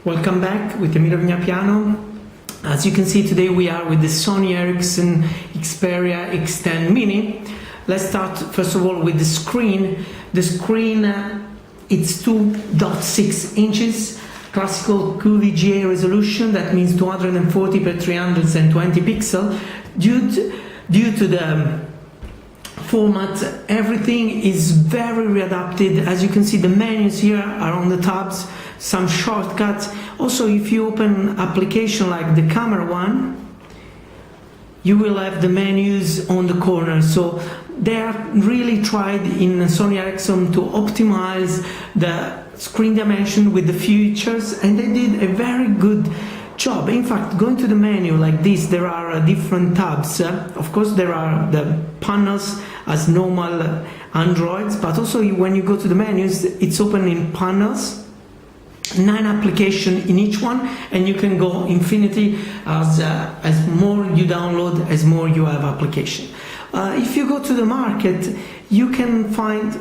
Welcome back with Emilio Vignapiano. As you can see, today we are with the Sony Ericsson Xperia X10 Mini. Let's start first of all with the screen. The screen, it's 2.6 inches, classical QVGA resolution, that means 240 by 320 pixels. Due to the format, everything is very readapted. As you can see, the menus here are on the tabs, some shortcuts. Also, if you open application like the camera one, you will have the menus on the corner. So they are really tried in Sony Ericsson to optimize the screen dimension with the features, and they did a very good job. In fact, going to the menu like this, there are different tabs. Of course, there are the panels as normal Androids, but also when you go to the menus, it's open in panels, 9 applications in each one, and you can go infinity as more you download, as more you have application. If you go to the market, you can find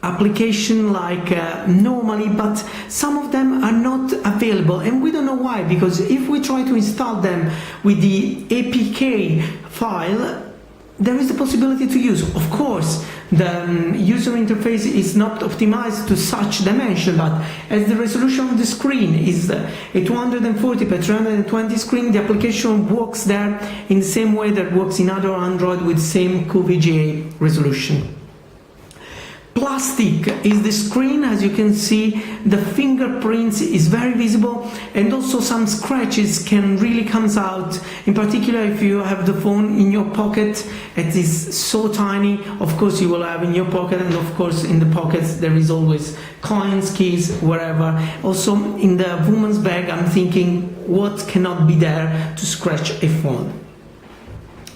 application like normally, but some of them are not available, and we don't know why, because if we try to install them with the APK file, there is the possibility to use. Of course, the user interface is not optimized to such dimension, but as the resolution of the screen is a 240 by 320 screen, the application works there in the same way that works in other Android with the same QVGA resolution. Plastic is the screen. As you can see, the fingerprints is very visible, and also some scratches can really comes out, in particular if you have the phone in your pocket. It is so tiny. Of course, you will have in your pocket, and of course in the pockets there is always coins, keys, wherever. Also in the woman's bag, I'm thinking what cannot be there to scratch a phone.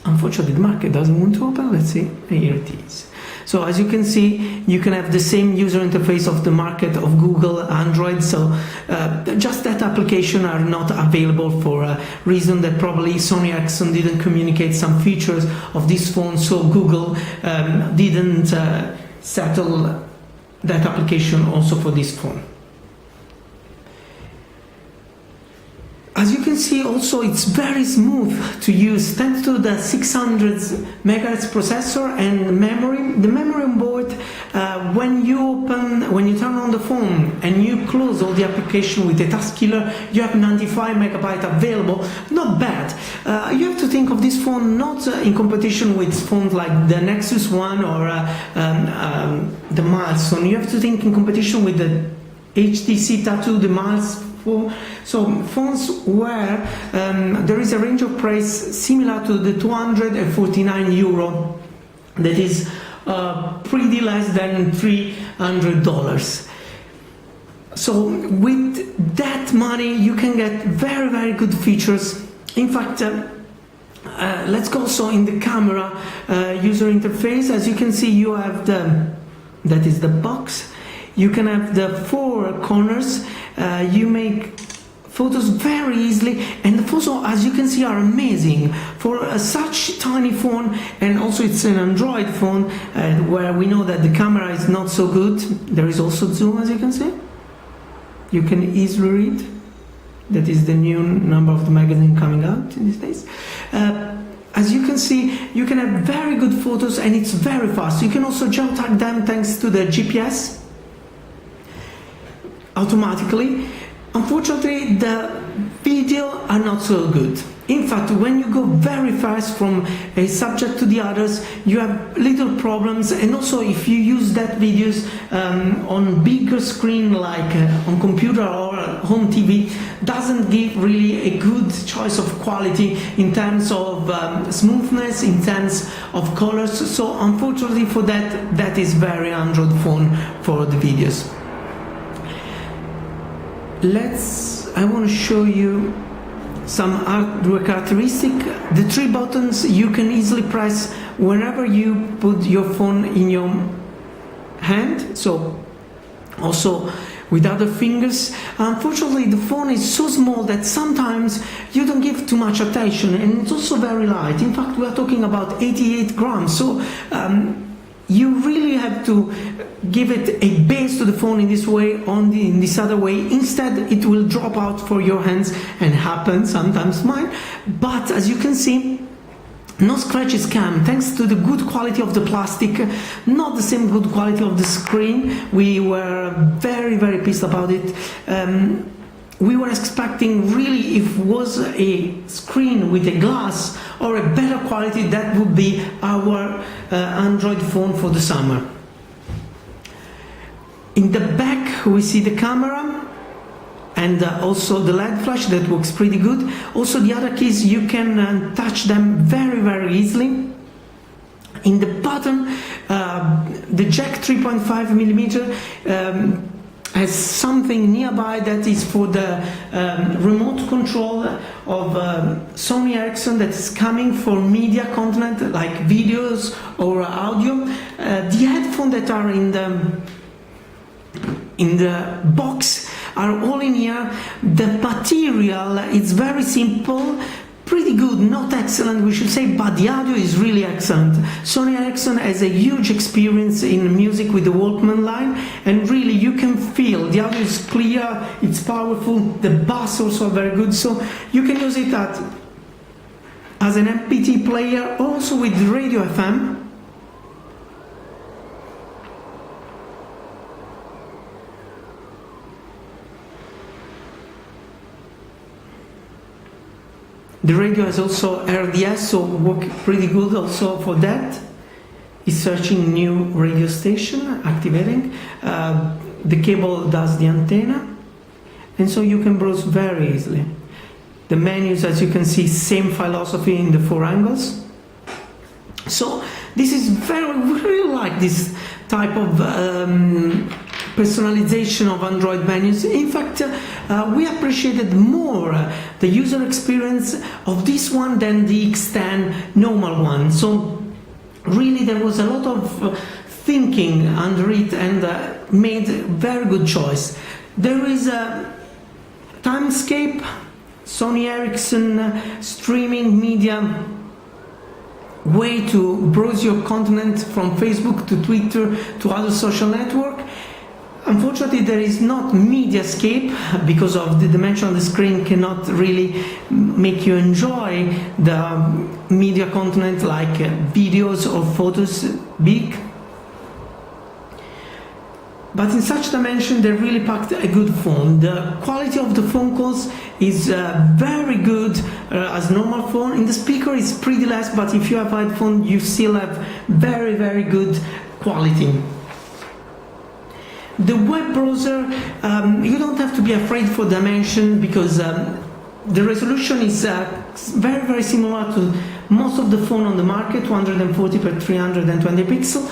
Unfortunately, the market doesn't want to open. Let's see, here it is. So as you can see, you can have the same user interface of the market of Google Android. So just that application are not available for a reason that probably Sony Ericsson didn't communicate some features of this phone, so Google didn't settle that application also for this phone. As you can see, also it's very smooth to use thanks to the 600 MHz processor and memory. The memory on board, when you turn on the phone and you close all the application with the task killer, you have 95 MB available. Not bad. You have to think of this phone not in competition with phones like the Nexus One or the Milestone. You have to think in competition with the HTC Tattoo, the Miles. So phones where there is a range of price similar to the €249, that is pretty less than $300. So with that money you can get very, very good features. In fact, let's go also in the camera user interface. As you can see, you have that is the box. You can have the 4 corners. You make photos very easily, and the photos, as you can see, are amazing for such tiny phone. And also it's an Android phone where we know that the camera is not so good. There is also zoom, as you can see. You can easily read. That is the new number of the magazine coming out in these days. As you can see, you can have very good photos, and it's very fast. You can also geotag them thanks to the GPS automatically. Unfortunately, the video are not so good. In fact, when you go very fast from a subject to the others, you have little problems. And also, if you use that videos on bigger screen like on computer or home TV, doesn't give really a good choice of quality in terms of smoothness, in terms of colors. So unfortunately for that, that is very Android phone for the videos. I want to show you some hardware characteristic. The 3 buttons you can easily press whenever you put your phone in your hand, so also with other fingers. Unfortunately, the phone is so small that sometimes you don't give too much attention, and it's also very light. In fact, we are talking about 88 grams, so you really have to give it a base to the phone in this way, in this other way. Instead, it will drop out for your hands, and happen sometimes mine. But as you can see, no scratches came, thanks to the good quality of the plastic, not the same good quality of the screen. We were very, very pissed about it. We were expecting really, if it was a screen with a glass or a better quality, that would be our Android phone for the summer. In the back we see the camera and also the LED flash that works pretty good. Also the other keys, you can touch them very, very easily. In the bottom, the jack 3.5mm has something nearby that is for the remote control of Sony Ericsson that is coming for media content like videos or audio. The headphones that are in the box are all in here. The material is very simple, pretty good, not excellent we should say, but the audio is really excellent. Sony Ericsson has a huge experience in music with the Walkman line, and really you can feel the audio is clear, it's powerful, the bass also very good, so you can use it as an MP3 player, also with radio FM. The radio has also RDS, so work pretty good also for that. It's searching new radio station, activating. The cable does the antenna, and so you can browse very easily. The menus, as you can see, same philosophy in the 4 angles. So this is we really like this type of personalization of Android menus. In fact, we appreciated more the user experience of this one than the X10 normal one. So really there was a lot of thinking under it, and made a very good choice. There is a timescape, Sony Ericsson streaming media way to browse your content from Facebook to Twitter to other social network. Unfortunately, there is not Mediascape because of the dimension of the screen cannot really make you enjoy the media content like videos or photos big. But in such dimension, they really packed a good phone. The quality of the phone calls is very good as normal phone. In the speaker is pretty less, but if you have headphone, you still have very, very good quality. The web browser, you don't have to be afraid for dimension, because the resolution is very, very similar to most of the phone on the market, 240 by 320 pixels.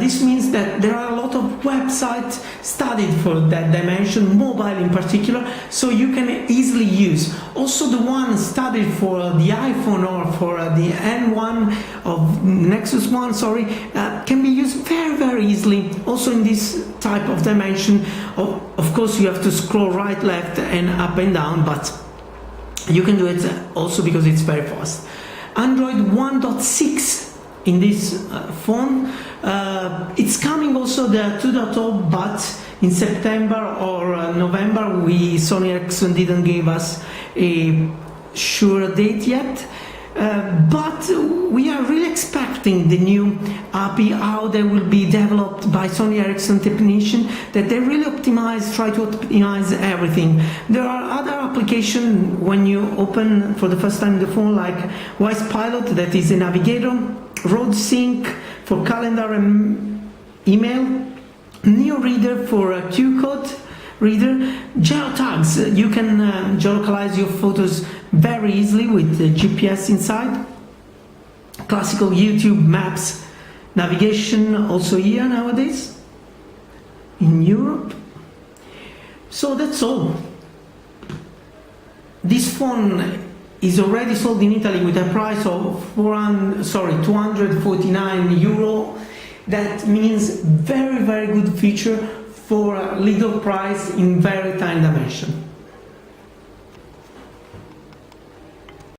This means that there are a lot of websites studied for that dimension, mobile in particular, so you can easily use. Also the one studied for the iPhone or for the N1 of Nexus 1, can be used very, very easily, also in this type of dimension. Of course you have to scroll right, left and up and down, but you can do it also because it's very fast. Android 1.6 in this phone. It's coming also the 2.0, but in September or November, Sony Ericsson didn't give us a sure date yet. But we are really expecting the new API, how they will be developed by Sony Ericsson technicians, that they really try to optimize everything. There are other applications when you open for the first time the phone, like Voice Pilot, that is a navigator, Road Sync for calendar and email, Neo Reader for a Q-code reader, geotags. You can geolocalize your photos very easily with the GPS inside. Classical YouTube maps navigation also here nowadays in Europe. So that's all. This phone is already sold in Italy with a price of 249 euro. That means very, very good feature for a little price in very tiny dimension.